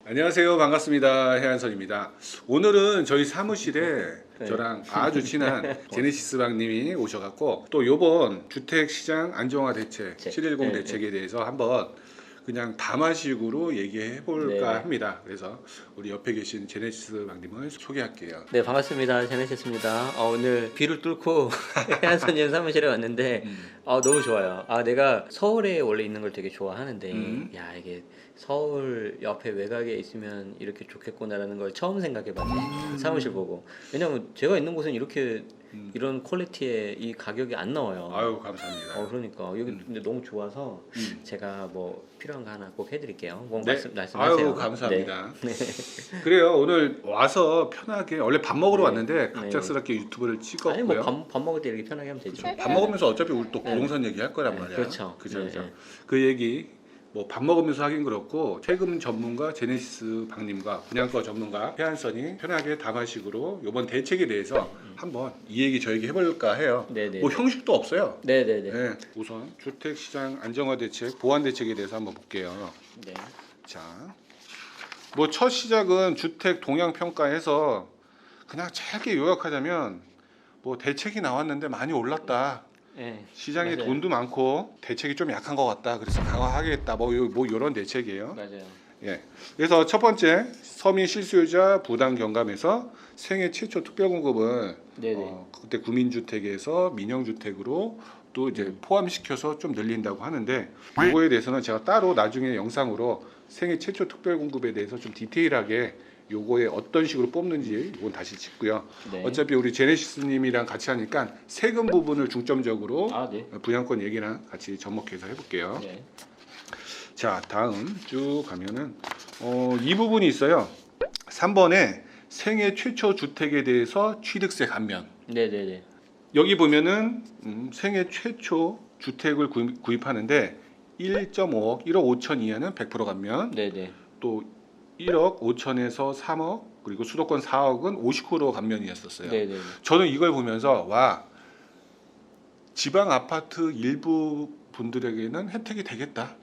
안녕하세요. 반갑습니다. 해안선입니다. 오늘은 저희 사무실에 네. 저랑 아주 친한 제네시스 박님이 오셔갖고 또 요번 주택시장 안정화 대책 710 네, 대책에 대해서 한번 그냥 담화식으로 얘기해 볼까 네. 합니다. 그래서 우리 옆에 계신 제네시스 박님을 소개할게요. 네, 반갑습니다. 제네시스입니다. 오늘 비를 뚫고 해안선님 사무실에 왔는데 너무 좋아요. 내가 서울에 원래 있는 걸 되게 좋아하는데 야, 이게 서울 옆에 외곽에 있으면 이렇게 좋겠구나라는 걸 처음 생각해봤네. 사무실 보고. 왜냐면 제가 있는 곳은 이렇게 이런 퀄리티의 이 가격이 안 나와요. 아유, 감사합니다. 그러니까 여기 근데 너무 좋아서 제가 뭐 필요한 거 하나 꼭 해드릴게요. 꼭 네. 말씀하세요. 아유, 감사합니다. 네. 그래요. 오늘 와서 편하게 원래 밥 먹으러 네. 왔는데 갑작스럽게 유튜브를 찍었고요. 아니 뭐 밥 먹을 때 이렇게 편하게 하면 되죠. 밥 먹으면서 어차피 우리 또 부동산 얘기 할 거란 네, 말이야. 그렇죠. 그죠, 네, 그죠. 네. 그 얘기 뭐 밥 먹으면서 하긴 그렇고 세금 전문가 제네시스 박님과 분양가 전문가 해안선이 편하게 담화식으로 이번 대책에 대해서 한번 이 얘기 저 얘기 해볼까 해요. 네네. 뭐 형식도 없어요. 네네네. 네. 우선 주택시장 안정화 대책 보완 대책에 대해서 한번 볼게요. 네. 자, 뭐 첫 시작은 주택 동향 평가에서 그냥 짧게 요약하자면 뭐 대책이 나왔는데 많이 올랐다. 네. 시장에 맞아요. 돈도 많고 대책이 좀 약한 것 같다. 그래서 강화하겠다. 뭐 이런 대책이에요. 맞아요. 예. 그래서 첫 번째 서민 실수요자 부담 경감에서 생애 최초 특별 공급을 네네. 그때 구민주택에서 민영주택으로 또 이제 포함시켜서 좀 늘린다고 하는데 이거에 대해서는 제가 따로 나중에 영상으로 생애 최초 특별 공급에 대해서 좀 디테일하게 요거에 어떤 식으로 뽑는지 이건 다시 짚고요. 네. 어차피 우리 제네시스님이랑 같이 하니까 세금 부분을 중점적으로 네. 분양권 얘기랑 같이 접목해서 해볼게요. 네. 자, 다음 쭉 가면은 이 부분이 있어요. 3번에 생애 최초 주택에 대해서 취득세 감면. 네네네. 여기 보면은 생애 최초 주택을 구입하는데 1.5억, 1억 5천 이하는 100% 감면. 네네. 또 1억 5천에서 3억 그리고 수도권 4억은 50% 감면이었었어요. 네네네. 저는 이걸 보면서 와 지방 아파트 일부 분들에게는 혜택이 되겠다라는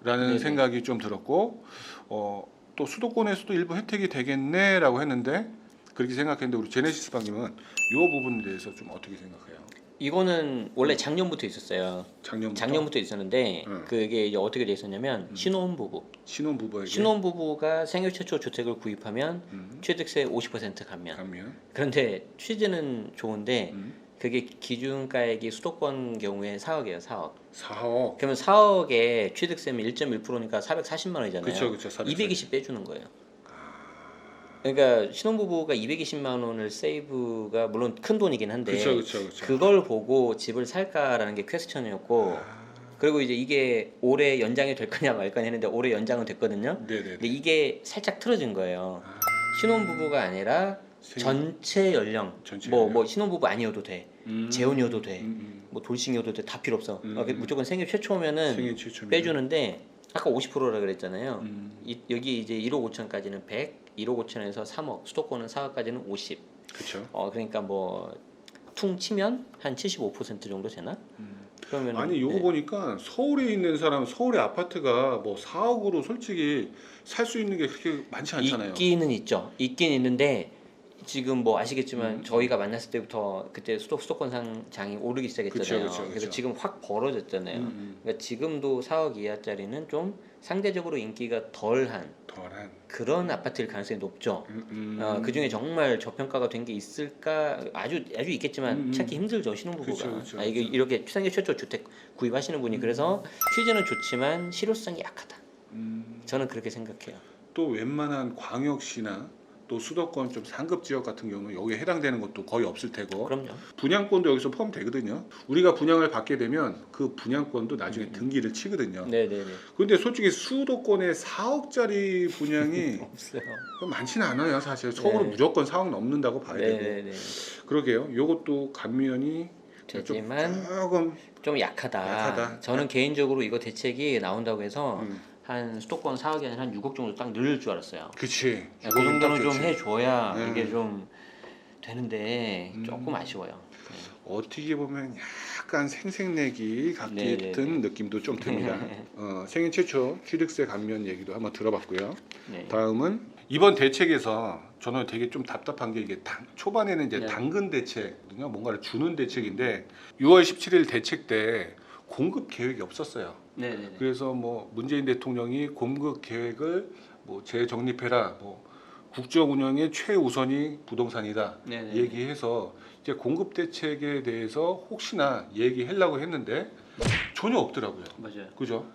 네네. 생각이 좀 들었고 또 수도권에서도 일부 혜택이 되겠네라고 했는데 그렇게 생각했는데 우리 제네시스 방님은 이 부분에 대해서 좀 어떻게 생각해요? 이거는 원래 작년부터 있었어요. 작년부터 있었는데 응. 그게 이제 어떻게 돼 있었냐면 신혼부부. 신혼부부에게 신혼부부가 생애 최초 주택을 구입하면 음, 취득세 50% 감면. 감면 그런데 취지는 좋은데 음, 그게 기준가액이 수도권 경우에 4억이에요. 4억. 4억 그러면 4억에 취득세면 1.1%니까 440만 원이잖아요. 그쵸 220 빼주는 거예요. 그러니까 신혼부부가 220만 원을 세이브가 물론 큰 돈이긴 한데 그쵸 그걸 보고 집을 살까라는 게 퀘스천이었고 그리고 이제 이게 올해 연장이 될 거냐 말 거냐 했는데 올해 연장은 됐거든요. 네네네. 근데 이게 살짝 틀어진 거예요. 신혼부부가 아니라 전체 연령 전체 뭐 연령? 신혼부부 아니어도 돼. 재혼이어도 돼. 뭐 돌싱이어도 돼. 다 필요 없어. 무조건 생애 최초면은 생애 최초면 빼주는데 아까 50%라 그랬잖아요. 음. 여기 이제 1억 5천까지는 100, 1억 5천에서 3억, 수도권은 4억까지는 50. 그렇죠. 그러니까 뭐 퉁 치면 한 75% 정도 되나? 그러면 아니 요거 보니까 서울에 있는 사람 서울의 아파트가 뭐 4억으로 솔직히 살 수 있는 게 그렇게 많지 않잖아요. 있기는 있죠. 있긴 있는데 지금 뭐 아시겠지만 저희가 만났을 때부터 그때 수도권 상장이 오르기 시작했잖아요. 그쵸. 그래서 지금 확 벌어졌잖아요. 그러니까 지금도 4억 이하짜리는 좀 상대적으로 인기가 덜한 그런 아파트일 가능성이 높죠. 그 중에 정말 저평가가 된 게 있을까? 아주 있겠지만 찾기 힘들죠 신혼부부가. 그쵸. 이게 이렇게 생애 최초 주택 구입하시는 분이 그래서 취지는 좋지만 실효성이 약하다. 저는 그렇게 생각해요. 또 웬만한 광역시나 또 수도권 좀 상급 지역 같은 경우는 여기에 해당되는 것도 거의 없을 테고 그럼요. 분양권도 여기서 포함되거든요. 우리가 분양을 받게 되면 그 분양권도 나중에 등기를 치거든요. 네네네. 근데 솔직히 수도권에 4억짜리 분양이 없어요. 많지는 않아요. 사실 서울은 네. 무조건 4억 넘는다고 봐야 되고 네네네. 그러게요. 요것도 감면이 되지만 조금 좀 약하다. 저는 개인적으로 이거 대책이 나온다고 해서 한 수도권 4억이 아니라 한 6억 정도 딱 늘릴 줄 알았어요. 그치. 그 정도는 좀 좋지. 해줘야 이게 좀 되는데 조금 아쉬워요. 어떻게 보면 약간 생색내기 같은 네네네. 느낌도 좀 듭니다. 생애 최초 취득세 감면 얘기도 한번 들어봤고요. 네. 다음은 이번 대책에서 저는 되게 좀 답답한 게 이게 초반에는 이제 네. 당근 대책이거든요. 뭔가를 주는 대책인데 6월 17일 대책 때 공급 계획이 없었어요. 네네네. 그래서 뭐 문재인 대통령이 공급 계획을 뭐 재정립해라, 뭐 국정 운영의 최우선이 부동산이다 네네. 얘기해서 이제 공급 대책에 대해서 혹시나 얘기하려고 했는데 전혀 없더라고요. 맞아요. 그죠?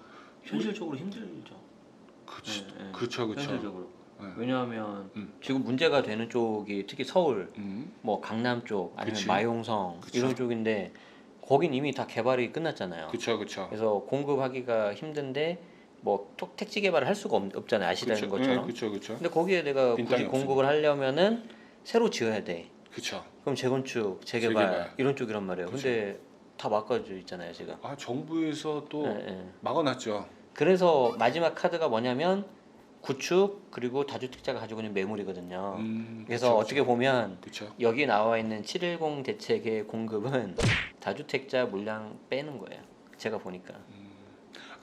현실적으로 힘들죠. 그치, 네, 네. 그쵸, 그쵸. 현실적으로. 네. 왜냐하면 음. 지금 문제가 되는 쪽이 특히 서울, 음, 뭐 강남 쪽 아니면 그치. 마용성 그쵸. 이런 쪽인데 거긴 이미 다 개발이 끝났잖아요. 그쵸, 그쵸. 그래서 공급하기가 힘든데 뭐 택지 개발을 할 수가 없잖아요. 아시다는 그쵸, 것처럼. 그쵸, 그쵸. 근데 거기에 내가 빈 굳이 땅이 공급을 하려면은 새로 지어야 돼. 그쵸. 그럼 재건축, 재개발, 재개발. 이런 쪽이란 말이에요. 그쵸. 근데 다 막아져 있잖아요, 지금. 아, 정부에서 또 예, 예. 막아놨죠. 그래서 마지막 카드가 뭐냐면 구축 그리고 다주택자가 가지고 있는 매물이거든요. 그래서 그쵸, 어떻게 보면 그쵸. 여기 나와 있는 710 대책의 공급은 다주택자 물량 빼는 거예요. 제가 보니까.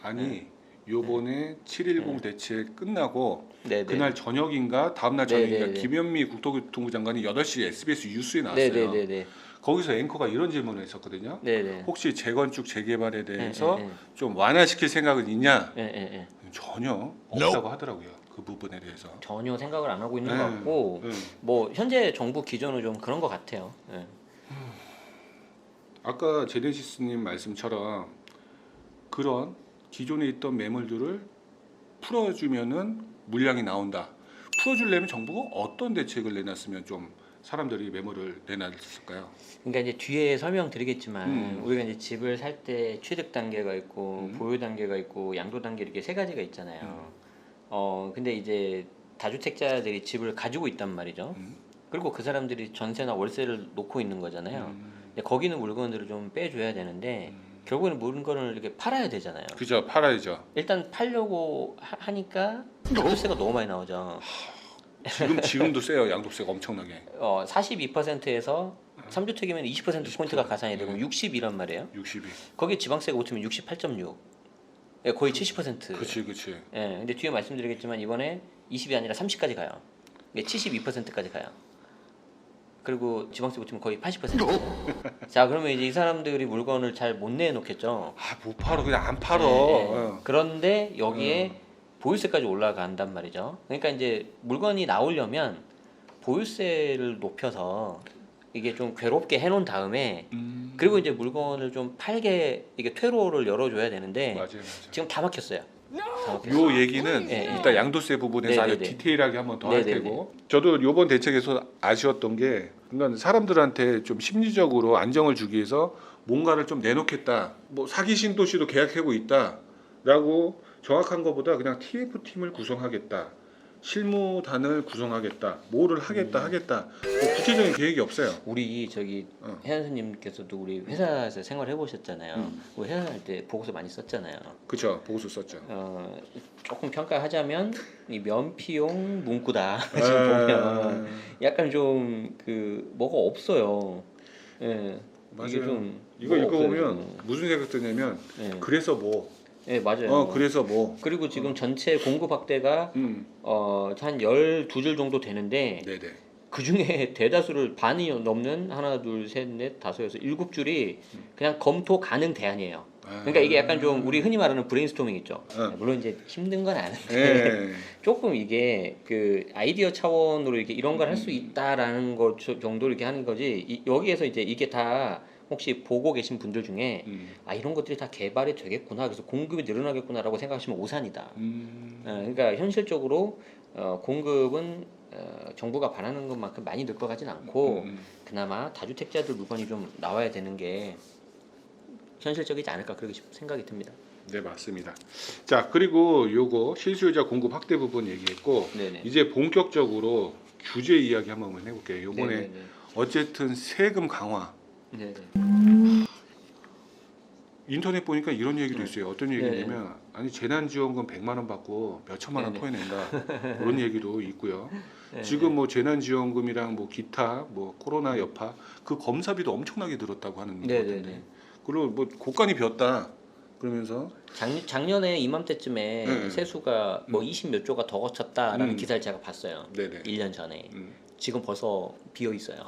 아니 요번에 710 대책 끝나고 네네. 그날 저녁인가 다음날 저녁인가 네네네. 김현미 국토교통부 장관이 8시 SBS 뉴스에 나왔어요. 네네네네. 거기서 앵커가 이런 질문을 했었거든요. 네네. 혹시 재건축 재개발에 대해서 예, 예, 좀 완화시킬 생각은 있냐? 예, 예, 예. 전혀 없다고 하더라고요. 그 부분에 대해서. 전혀 생각을 안 하고 있는 네, 것 같고 네. 뭐 현재 정부 기조는 좀 그런 것 같아요. 예. 아까 제네시스님 말씀처럼 그런 기존에 있던 매물들을 풀어주면은 물량이 나온다. 풀어주려면 정부가 어떤 대책을 내놨으면 좀 사람들이 매물을 내놨을까요? 그러니까 이제 뒤에 설명드리겠지만 음. 우리가 이제 집을 살 때 취득 단계가 있고 보유 단계가 있고 양도 단계 이렇게 세 가지가 있잖아요. 근데 이제 다주택자들이 집을 가지고 있단 말이죠. 그리고 그 사람들이 전세나 월세를 놓고 있는 거잖아요. 근데 거기는 물건들을 좀 빼줘야 되는데 결국에는 물건을 이렇게 팔아야 되잖아요. 그죠, 팔아야죠. 일단 팔려고 하니까 양도세가 너무 많이 나오죠. 지금도 세요. 양도세가 엄청나게. 42%에서 3주택이면 20% 포인트가 가산이 되고 네. 60이란 말이에요. 60이. 거기 지방세가 붙으면 68.6. 예, 거의 70%. 그치. 예, 근데 뒤에 말씀드리겠지만 이번에 20이 아니라 30까지 가요. 예, 72%까지 가요. 그리고 지방세 붙으면 거의 80%. 자, 그러면 이제 이 사람들이 물건을 잘 못 내놓겠죠. 아, 못 팔어. 그냥 안 팔어. 예, 예. 어. 그런데 여기에 보유세까지 올라간단 말이죠. 그러니까 이제 물건이 나오려면 보유세를 높여서 이게 좀 괴롭게 해놓은 다음에 그리고 이제 물건을 좀 팔게 이게 퇴로를 열어줘야 되는데 맞아요. 지금 다 막혔어요. 다 막혔어요. 요 얘기는 예, 예. 일단 양도세 부분에서 아주 네네네. 디테일하게 한번 더 할 네네네. 테고 저도 요번 대책에서 아쉬웠던 게 그러니까 사람들한테 좀 심리적으로 안정을 주기 위해서 뭔가를 좀 내놓겠다 뭐 사기 신도시도 계약하고 있다라고 정확한 것보다 그냥 TF팀을 구성하겠다 실무단을 구성하겠다 뭐를 하겠다 뭐 구체적인 계획이 없어요. 우리 저기 해안수님께서도 우리 회사에서 생활해 보셨잖아요. 우리 회사할 때 보고서 많이 썼잖아요. 그쵸 보고서 썼죠. 조금 평가하자면 이 면피용 문구다. 지금 보면 약간 좀 그 뭐가 없어요. 예. 맞아요. 이게 좀 이거 뭐가 없어요, 읽어보면 지금. 무슨 생각 드냐면 예. 그래서 뭐 예, 맞아요. 그래서 뭐 그리고 지금 전체 공급 확대가 한 12줄 정도 되는데 네네 그 중에 대다수를 반이 넘는 하나, 둘, 셋, 넷, 다섯에서 7줄이 그냥 검토 가능 대안이에요. 그러니까 이게 약간 좀 우리 흔히 말하는 브레인스토밍 있죠. 물론 이제 힘든 건 아는데 예. 조금 이게 그 아이디어 차원으로 이렇게 이런 걸 할 수 있다라는 것 정도로 이렇게 하는 거지. 여기에서 이제 이게 다 혹시 보고 계신 분들 중에 이런 것들이 다 개발이 되겠구나 그래서 공급이 늘어나겠구나라고 생각하시면 오산이다. 그러니까 현실적으로 공급은 정부가 바라는 것만큼 많이 늘 것 같진 않고 그나마 다주택자들 물건이 좀 나와야 되는 게 현실적이지 않을까 그렇게 생각이 듭니다. 네 맞습니다. 자 그리고 요거 실수요자 공급 확대 부분 얘기했고 네네. 이제 본격적으로 규제 이야기 한번 해볼게요. 요번에 네네네. 어쨌든 세금 강화 네네. 인터넷 보니까 이런 얘기도 네. 있어요. 어떤 얘기냐면 아니 재난지원금 100만 원 받고 몇 천만 원 네네. 토해낸다 그런 얘기도 있고요. 네, 지금 뭐 재난지원금이랑 뭐 기타 뭐 코로나 여파 그 검사비도 엄청나게 들었다고 하는 거 네, 같은데. 네, 네. 그리고 뭐 곳간이 비었다 그러면서 작년에 이맘때쯤에 네. 세수가 뭐 20 몇 조가 더 거쳤다라는 음. 기사를 제가 봤어요. 네네. 1년 전에. 음. 지금 벌써 비어 있어요.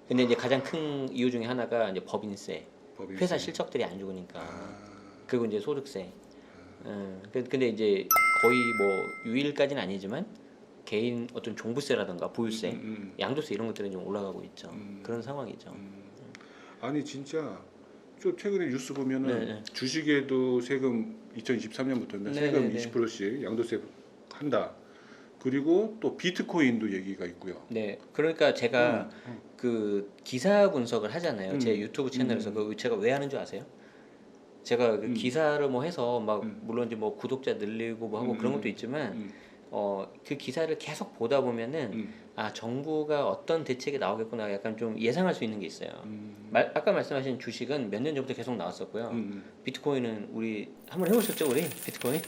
근데 이제 가장 큰 이유 중에 하나가 이제 법인세. 법인세. 회사 실적들이 안 좋으니까. 아. 그리고 이제 소득세. 근데 이제 거의 뭐 유일까지는 아니지만 개인 어떤 종부세라든가 보유세, 양도세 이런 것들은 좀 올라가고 있죠. 그런 상황이죠. 아니 진짜 저 최근에 뉴스 보면은 네, 네. 주식에도 세금 2023년부터인데 네, 세금 네, 네. 20%씩 양도세 한다. 그리고 또 비트코인도 얘기가 있고요. 네, 그러니까 제가 그 기사 분석을 하잖아요. 제 유튜브 채널에서 그 제가 왜 하는 줄 아세요? 제가 그 기사를 뭐 해서 막 물론 이제 뭐 구독자 늘리고 뭐 하고 그런 것도 있지만 그 기사를 계속 보다 보면은 아 정부가 어떤 대책이 나오겠구나 약간 좀 예상할 수 있는 게 있어요. 아까 말씀하신 주식은 몇 년 전부터 계속 나왔었고요. 비트코인은 우리 한번 해보셨죠 우리 비트코인?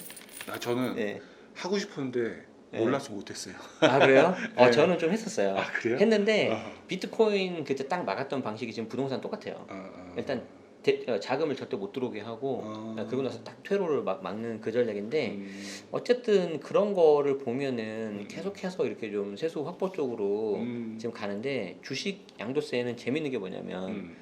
아 저는 네. 하고 싶었는데 네. 몰라서 못했어요. 아 그래요? 네. 저는 좀 했었어요. 아, 그래요? 했는데 아하. 비트코인 그때 딱 막았던 방식이 지금 부동산 똑같아요. 일단 자금을 절대 못 들어오게 하고 그러고 나서 딱 퇴로를 막 막는 그 전략인데 어쨌든 그런 거를 보면은 계속해서 이렇게 좀 세수 확보 쪽으로 지금 가는데 주식 양도세는 재밌는 게 뭐냐면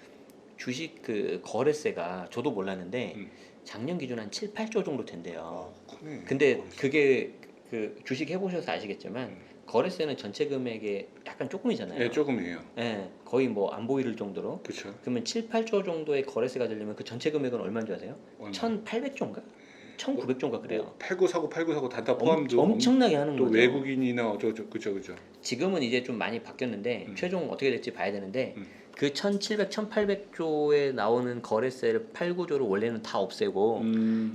주식 그 거래세가 저도 몰랐는데 작년 기준 한 7, 8조 정도 된대요. 크네. 근데 그게 그 주식 해보셔서 아시겠지만 거래세는 전체 금액의 약간 조금이잖아요. 네, 조금이에요. 예, 거의 뭐 안 보일 정도로. 그렇죠. 그러면 7, 8조 정도의 거래세가 되려면 그 전체 금액은 얼마인 줄 아세요? 1,800조인가? 1,900조인가 그래요. 뭐 팔고 사고 단타 포함도 엄청나게 하는 또 거죠. 외국인이나 어쩌고 그죠. 지금은 이제 좀 많이 바뀌었는데 최종 어떻게 될지 봐야 되는데 그 1,700, 1,800조에 나오는 거래세를 8, 9조를 원래는 다 없애고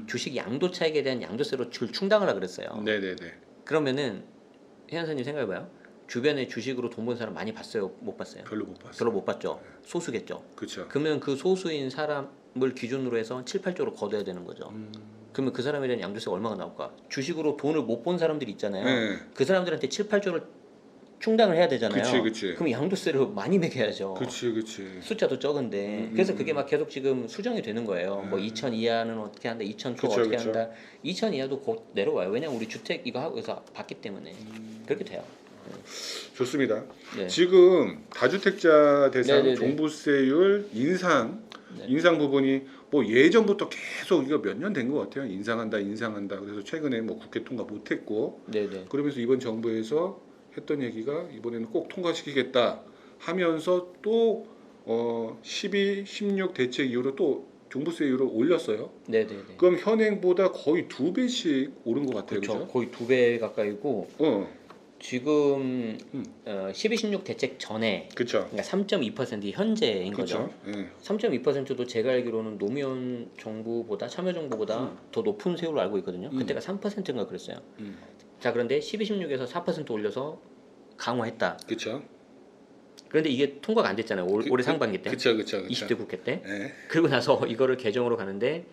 주식 양도 차익에 대한 양도세로 충당을 하라 그랬어요. 네네네. 그러면은 혜연사님 생각해봐요. 주변에 주식으로 돈 번 사람 많이 봤어요? 못 봤어요? 별로 못 봤어요. 별로 못 봤죠. 소수겠죠. 그렇죠. 그러면 그 소수인 사람을 기준으로 해서 7, 8조로 걷어야 되는 거죠. 그러면 그 사람에 대한 양도세가 얼마가 나올까? 주식으로 돈을 못 본 사람들이 있잖아요. 네. 그 사람들한테 7, 8조를 충당을 해야 되잖아요. 그치. 그럼 양도세를 많이 매겨야죠. 그치. 숫자도 적은데 그래서 그게 막 계속 지금 수정이 되는 거예요. 뭐 2천 이하는 어떻게 한다, 2천 초 어떻게 한다, 2천 이하도 곧 내려와요. 왜냐면 우리 주택 이거 하고서 받기 때문에 그렇게 돼요. 좋습니다. 네. 지금 다주택자 대상 네네네. 종부세율 인상 부분이 뭐 예전부터 계속 이거 몇 년 된 것 같아요. 인상한다. 그래서 최근에 뭐 국회 통과 못했고 네네. 그러면서 이번 정부에서 했던 얘기가 이번에는 꼭 통과시키겠다 하면서 또 12, 16 대책 이후로 또 종부세율을 올렸어요. 네네네. 그럼 현행보다 거의 2배씩 오른 것 같아요. 그렇죠. 그죠? 거의 2배 가까이고 지금 12, 16 대책 전에 그렇죠. 그러니까 3.2% 현재인 거죠. 그렇죠. 예. 3.2%도 제가 알기로는 노무현 정부보다 참여정부보다 더 높은 세율로 알고 있거든요. 그때가 3%인가 그랬어요. 자 그런데 12, 16에서 4% 올려서 강화했다. 그렇죠. 그런데 이게 통과가 안 됐잖아요. 올해 상반기 때. 그렇죠. 20대 국회 때. 예. 그리고 나서 이거를 개정으로 가는데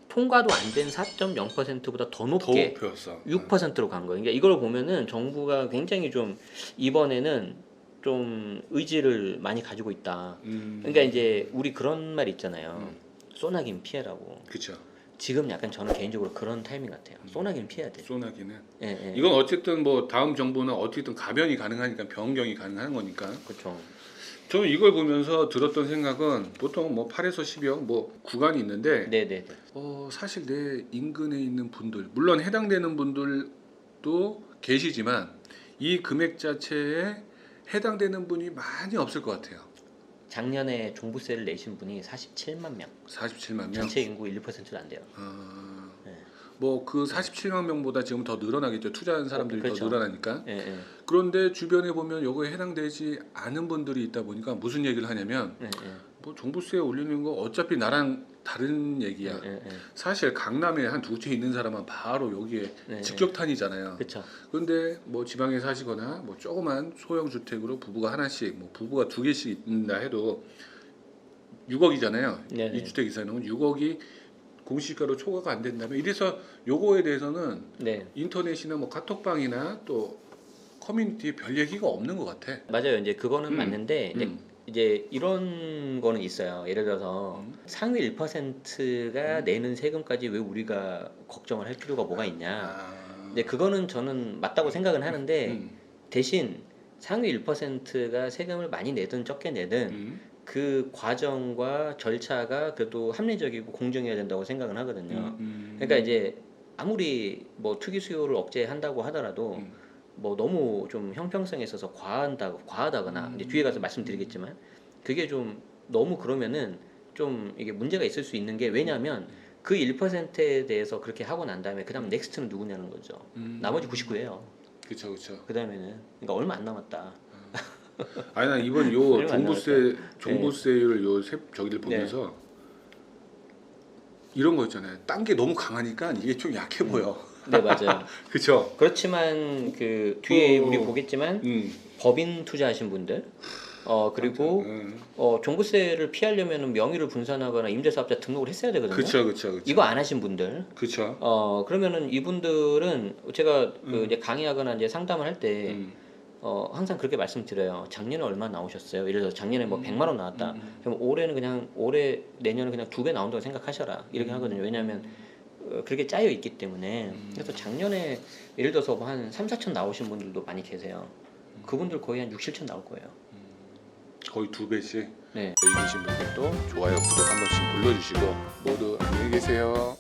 통과도 안 된 4.0%보다 더 높게 더 높였어. 6%로 간 거예요. 그러니까 이걸 보면은 정부가 굉장히 좀 이번에는 좀 의지를 많이 가지고 있다. 그러니까 이제 우리 그런 말 있잖아요. 소나기는 피해라고. 그렇죠. 지금 약간 저는 개인적으로 그런 타이밍 같아요. 소나기는 피해야 돼. 소나기는. 예. 이건 어쨌든 뭐 다음 정부는 어쨌든 가변이 가능하니까 변경이 가능한 거니까. 그렇죠. 저는 이걸 보면서 들었던 생각은 보통 뭐 8에서 10여 뭐 구간이 있는데 네네네. 사실 내 인근에 있는 분들 물론 해당되는 분들도 계시지만 이 금액 자체에 해당되는 분이 많이 없을 것 같아요. 작년에 종부세를 내신 분이 47만 명. 47만 명. 전체 인구 1%도 안 돼요. 네. 뭐 그 47만 명보다 지금 더 늘어나겠죠. 투자하는 사람들이 그렇죠. 더 늘어나니까. 예. 그런데 주변에 보면 요거에 해당되지 않은 분들이 있다 보니까 무슨 얘기를 하냐면 예. 뭐 종부세 올리는 거 어차피 나랑 다른 얘기야. 사실 강남에 한 두 채 있는 사람은 바로 여기에 직격탄이잖아요. 그렇죠. 그런데 뭐 지방에 사시거나 뭐 조그만 소형 주택으로 부부가 하나씩, 뭐 부부가 두 개씩 있다 해도 6억이잖아요. 네네. 2주택 이상은 6억이 공시가로 초과가 안 된다면 이래서 요거에 대해서는 네. 인터넷이나 뭐 카톡방이나 또 커뮤니티에 별 얘기가 없는 것 같아. 맞아요. 이제 그거는 맞는데 음. 이제 이런 거는 있어요. 예를 들어서 상위 1%가 내는 세금까지 왜 우리가 걱정을 할 필요가 뭐가 있냐. 아. 근데 그거는 저는 맞다고 생각은 하는데 음. 대신 상위 1%가 세금을 많이 내든 적게 내든 음. 그 과정과 절차가 그래도 합리적이고 공정해야 된다고 생각은 하거든요. 그러니까 이제 아무리 뭐 투기 수요를 억제한다고 하더라도 뭐 너무 좀 형평성에 있어서 과하다거나 이제 뒤에 가서 말씀드리겠지만 그게 좀 너무 그러면은 좀 이게 문제가 있을 수 있는 게 왜냐하면 그 1%에 대해서 그렇게 하고 난 다음에 그다음 넥스트는 누구냐는 거죠. 나머지 99예요. 그쵸 그쵸. 그다음에는 그러니까 얼마 안 남았다. 아니 난 이번 요 얼마 안 종부세율 저기를 네. 보면서 이런 거 있잖아요. 딴 게 너무 강하니까 이게 좀 약해 보여. 네 맞아요. 그쵸? 그렇지만 그 뒤에 어. 우리 보겠지만 법인 투자하신 분들 그리고 종부세를 피하려면 명의를 분산하거나 임대사업자 등록을 했어야 되거든요. 그쵸 그쵸 그쵸. 이거 안 하신 분들 그쵸. 그러면은 이분들은 제가 그 이제 강의하거나 이제 상담을 할 때 항상 그렇게 말씀드려요. 작년에 얼마 나오셨어요? 예를 들어서 작년에 뭐 100만 원 나왔다. 그럼 올해는 그냥 내년은 그냥 2배 나온다고 생각하셔라. 이렇게 하거든요. 왜냐하면 그렇게 짜여 있기 때문에. 그래서 작년에 예를 들어서 뭐 한 3, 4천 나오신 분들도 많이 계세요. 그분들 거의 한 6, 7천 나올 거예요. 거의 2배씩. 네. 여기 계신 분들도 좋아요 구독 한 번씩 눌러주시고 모두 안녕히 계세요.